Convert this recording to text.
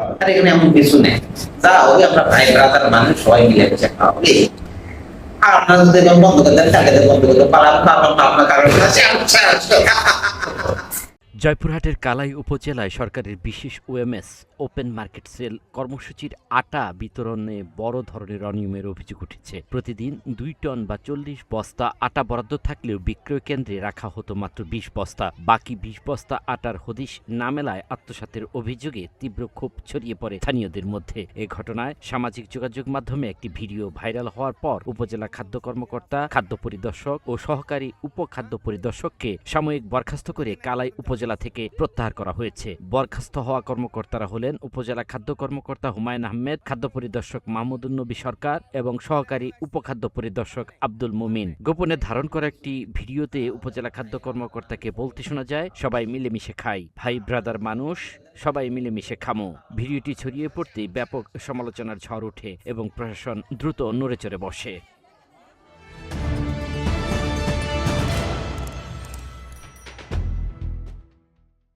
আর এখানে এমন কিছু নেই, যা হবে আমরা ভাই ব্রাদার মানুষ সবাই মিলে মিশে খাওয়া হবে। আর আপনারা যদি এরকম বন্ধ করে দেন, তাহলে বন্ধ করে পালাম, পালাম আপনার কারণে আছে। জয়পুরহাটের কালাই উপজেলায় সরকারের বিশেষ ওএমএস ওপেন মার্কেট সেল কর্মসূচির আটা বিতরণে বড় ধরনের অনিয়মের অভিযোগ উঠেছে। প্রতিদিন 2 টন বা 40 বস্তা আটা বরাদ্দ থাকলেও বিক্রয় কেন্দ্রে রাখা হতো মাত্র 20 বস্তা। বাকি 20 বস্তা আটার হদিশ না মেলায় আত্মসাতের অভিযোগে তীব্র ক্ষোভ ছড়িয়ে পড়ে স্থানীয়দের মধ্যে। এ ঘটনায় সামাজিক যোগাযোগ মাধ্যমে একটি ভিডিও ভাইরাল হওয়ার পর উপজেলা খাদ্য কর্মকর্তা, খাদ্য পরিদর্শক ও সহকারী উপখাদ্য পরিদর্শককে সাময়িক বরখাস্ত করে কালাই উপজেলা থেকে প্রত্যাহার করা হয়েছে। বরখাস্ত হওয়া কর্মকর্তারা হলেন উপজেলা খাদ্য কর্মকর্তা হুমায়ুন আহমেদ, খাদ্য পরিদর্শক মাহমুদুন নবী সরকার এবং সহকারী উপখাদ্য পরিদর্শক আব্দুল মুমিন। গোপনে ধারণ করা একটি ভিডিওতে উপজেলা খাদ্য কর্মকর্তাকে বলতে শোনা যায়, সবাই মিলেমিশে খাই, ভাই ব্রাদার মানুষ, সবাই মিলেমিশে খামো। ভিডিওটি ছড়িয়ে পড়তেই ব্যাপক সমালোচনার ঝড় ওঠে এবং প্রশাসন দ্রুত নড়েচড়ে বসে।